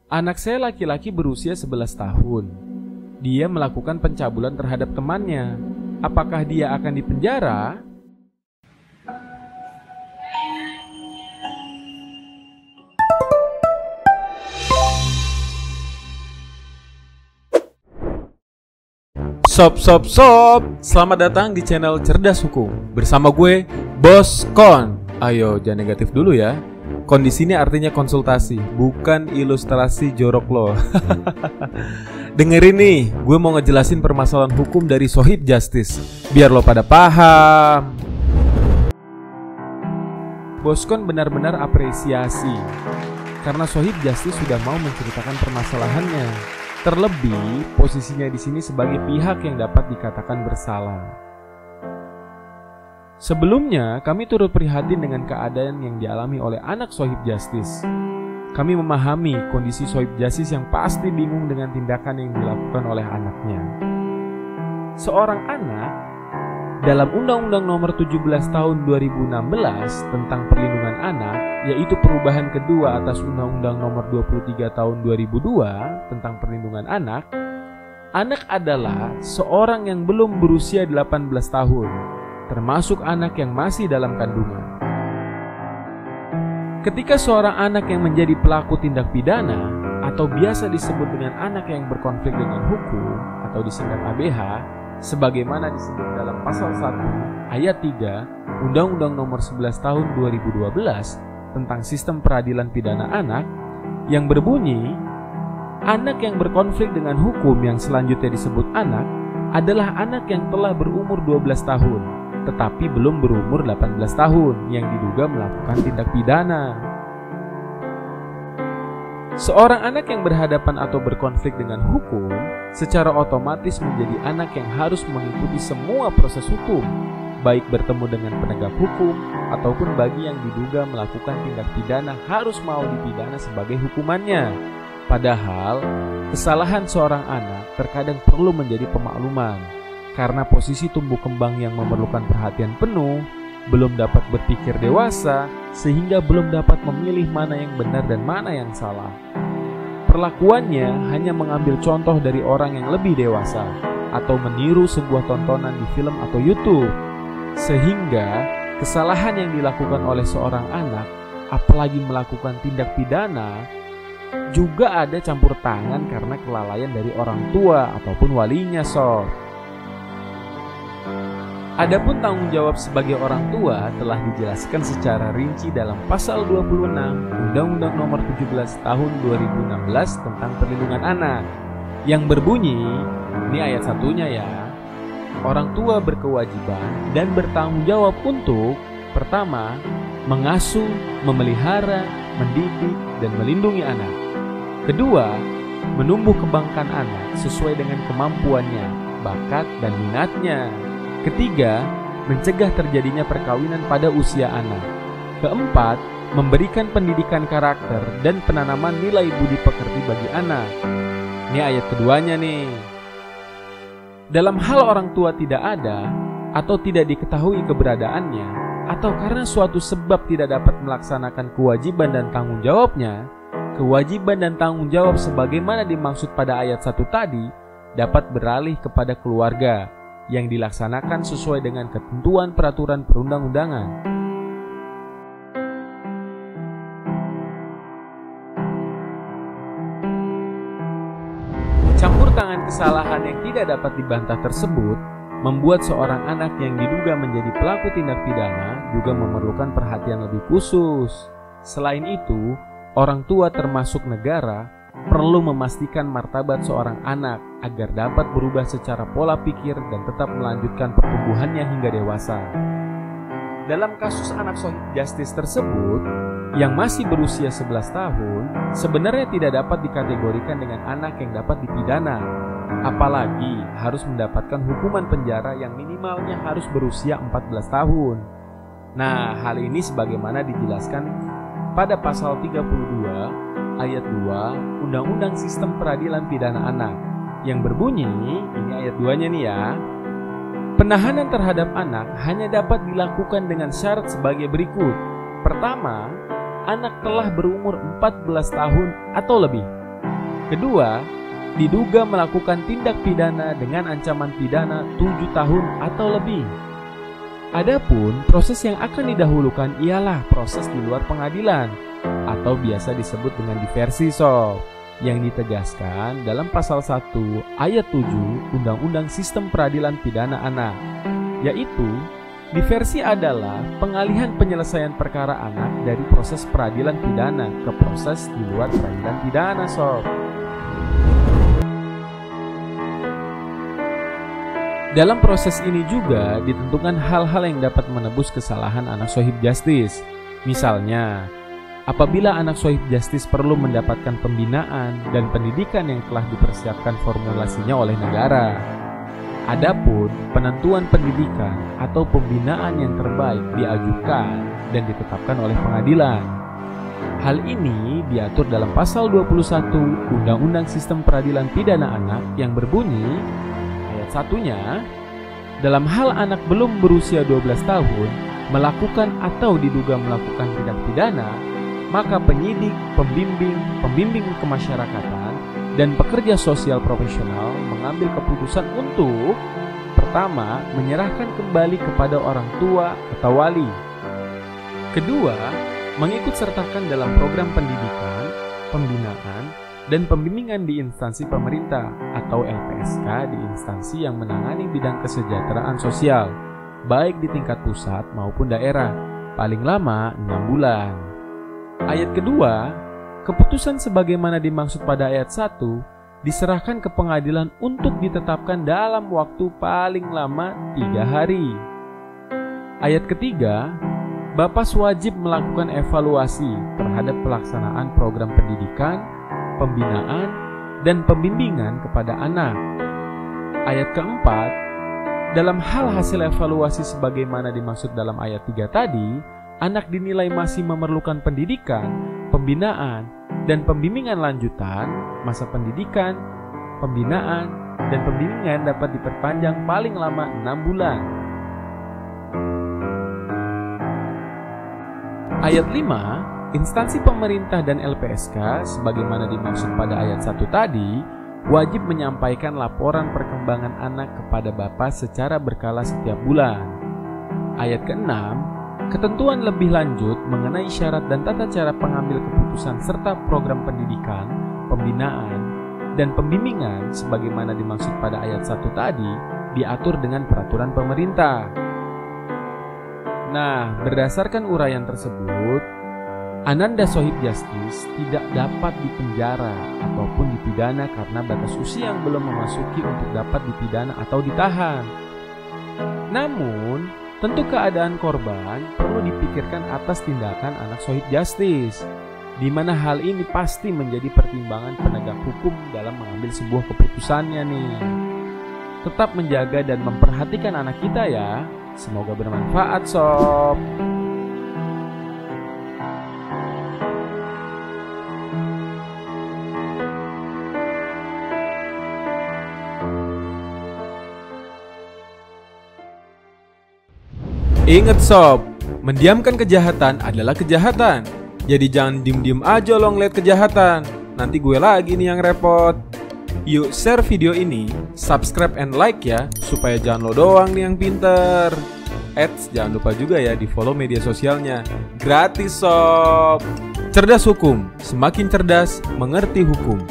Anak saya laki-laki berusia 11 tahun. Dia melakukan pencabulan terhadap temannya. Apakah dia akan dipenjara? Sob, selamat datang di channel Cerdas Hukum. Bersama gue, Bos Kon. Ayo, jangan negatif dulu ya. Kondisi ini artinya konsultasi, bukan ilustrasi jorok lo. Dengerin nih, gue mau ngejelasin permasalahan hukum dari Sohib Justice, biar lo pada paham. Bos Kon benar-benar apresiasi, karena Sohib Justice sudah mau menceritakan permasalahannya. Terlebih, posisinya di sini sebagai pihak yang dapat dikatakan bersalah. Sebelumnya, kami turut prihatin dengan keadaan yang dialami oleh anak Sohib Justice. Kami memahami kondisi Sohib Justice yang pasti bingung dengan tindakan yang dilakukan oleh anaknya. Seorang anak, dalam Undang-Undang Nomor 17 Tahun 2016 tentang Perlindungan Anak, yaitu perubahan kedua atas Undang-Undang Nomor 23 Tahun 2002 tentang Perlindungan Anak, anak adalah seorang yang belum berusia 18 tahun, termasuk anak yang masih dalam kandungan. Ketika seorang anak yang menjadi pelaku tindak pidana atau biasa disebut dengan anak yang berkonflik dengan hukum atau disingkat ABH, sebagaimana disebut dalam pasal 1 ayat 3 Undang-Undang Nomor 11 Tahun 2012 tentang Sistem Peradilan Pidana Anak, yang berbunyi, anak yang berkonflik dengan hukum yang selanjutnya disebut anak adalah anak yang telah berumur 12 tahun tetapi belum berumur 18 tahun yang diduga melakukan tindak pidana. Seorang anak yang berhadapan atau berkonflik dengan hukum secara otomatis menjadi anak yang harus mengikuti semua proses hukum, baik bertemu dengan penegak hukum ataupun bagi yang diduga melakukan tindak pidana harus mau dipidana sebagai hukumannya. Padahal, kesalahan seorang anak terkadang perlu menjadi pemakluman karena posisi tumbuh kembang yang memerlukan perhatian penuh, belum dapat berpikir dewasa, sehingga belum dapat memilih mana yang benar dan mana yang salah. Perlakuannya hanya mengambil contoh dari orang yang lebih dewasa atau meniru sebuah tontonan di film atau YouTube, sehingga kesalahan yang dilakukan oleh seorang anak, apalagi melakukan tindak pidana, juga ada campur tangan karena kelalaian dari orang tua ataupun walinya, sob. Adapun tanggung jawab sebagai orang tua telah dijelaskan secara rinci dalam pasal 26 Undang-Undang Nomor 17 Tahun 2016 tentang Perlindungan Anak, yang berbunyi, ini ayat satunya ya, orang tua berkewajiban dan bertanggung jawab untuk, pertama, mengasuh, memelihara, mendidik, dan melindungi anak. Kedua, menumbuh kembangkan anak sesuai dengan kemampuannya, bakat, dan minatnya. Ketiga, mencegah terjadinya perkawinan pada usia anak. Keempat, memberikan pendidikan karakter dan penanaman nilai budi pekerti bagi anak. Ini ayat keduanya nih. Dalam hal orang tua tidak ada atau tidak diketahui keberadaannya, atau karena suatu sebab tidak dapat melaksanakan kewajiban dan tanggung jawabnya, kewajiban dan tanggung jawab sebagaimana dimaksud pada ayat 1 tadi dapat beralih kepada keluarga yang dilaksanakan sesuai dengan ketentuan peraturan perundang-undangan. Campur tangan kesalahan yang tidak dapat dibantah tersebut membuat seorang anak yang diduga menjadi pelaku tindak pidana juga memerlukan perhatian lebih khusus. Selain itu, orang tua termasuk negara perlu memastikan martabat seorang anak agar dapat berubah secara pola pikir dan tetap melanjutkan pertumbuhannya hingga dewasa. Dalam kasus anak Sohib Justice tersebut, yang masih berusia 11 tahun, sebenarnya tidak dapat dikategorikan dengan anak yang dapat dipidana, apalagi harus mendapatkan hukuman penjara yang minimalnya harus berusia 14 tahun. Nah, hal ini sebagaimana dijelaskan pada pasal 32 ayat 2 Undang-Undang Sistem Peradilan Pidana Anak, yang berbunyi, ini ayat 2-nya nih ya, penahanan terhadap anak hanya dapat dilakukan dengan syarat sebagai berikut. Pertama, anak telah berumur 14 tahun atau lebih. Kedua, diduga melakukan tindak pidana dengan ancaman pidana 7 tahun atau lebih. Adapun proses yang akan didahulukan ialah proses di luar pengadilan atau biasa disebut dengan diversi sob, yang ditegaskan dalam pasal 1 ayat 7 Undang-Undang Sistem Peradilan Pidana Anak, yaitu diversi adalah pengalihan penyelesaian perkara anak dari proses peradilan pidana ke proses di luar peradilan pidana sob. Dalam proses ini juga ditentukan hal-hal yang dapat menebus kesalahan anak Shohib Justice. Misalnya, apabila anak Shohib Justice perlu mendapatkan pembinaan dan pendidikan yang telah dipersiapkan formulasinya oleh negara. Adapun penentuan pendidikan atau pembinaan yang terbaik diajukan dan ditetapkan oleh pengadilan. Hal ini diatur dalam pasal 21 Undang-Undang Sistem Peradilan Pidana Anak yang berbunyi, ayat satunya, dalam hal anak belum berusia 12 tahun melakukan atau diduga melakukan tindak pidana, maka penyidik, pembimbing kemasyarakatan, dan pekerja sosial profesional mengambil keputusan untuk pertama, menyerahkan kembali kepada orang tua atau wali. Kedua, mengikut sertakan dalam program pendidikan, pembinaan, dan pembimbingan di instansi pemerintah atau LPSK di instansi yang menangani bidang kesejahteraan sosial, baik di tingkat pusat maupun daerah, paling lama 6 bulan. Ayat kedua, keputusan sebagaimana dimaksud pada ayat 1 diserahkan ke pengadilan untuk ditetapkan dalam waktu paling lama 3 hari. Ayat ketiga, Bapas wajib melakukan evaluasi terhadap pelaksanaan program pendidikan, pembinaan, dan pembimbingan kepada anak. Ayat keempat, dalam hal hasil evaluasi sebagaimana dimaksud dalam ayat 3 tadi, anak dinilai masih memerlukan pendidikan, pembinaan, dan pembimbingan lanjutan, masa pendidikan, pembinaan, dan pembimbingan dapat diperpanjang paling lama 6 bulan. Ayat 5, instansi pemerintah dan LPSK sebagaimana dimaksud pada ayat 1 tadi wajib menyampaikan laporan perkembangan anak kepada Bapas secara berkala setiap bulan. Ayat ke-6, ketentuan lebih lanjut mengenai syarat dan tata cara pengambil keputusan serta program pendidikan, pembinaan, dan pembimbingan sebagaimana dimaksud pada ayat 1 tadi diatur dengan peraturan pemerintah. Nah, berdasarkan uraian tersebut, Ananda Shohib Justice tidak dapat dipenjara ataupun dipidana karena batas usia yang belum memasuki untuk dapat dipidana atau ditahan. Namun, tentu keadaan korban perlu dipikirkan atas tindakan anak Shohib Justice, di mana hal ini pasti menjadi pertimbangan penegak hukum dalam mengambil sebuah keputusannya nih. Tetap menjaga dan memperhatikan anak kita ya. Semoga bermanfaat sob. Ingat sob, mendiamkan kejahatan adalah kejahatan. Jadi jangan diem-diem aja lo ngeliat kejahatan. Nanti gue lagi nih yang repot. Yuk share video ini, subscribe and like ya, supaya jangan lo doang nih yang pinter. Jangan lupa juga ya di follow media sosialnya. Gratis sob. Cerdas hukum, semakin cerdas mengerti hukum.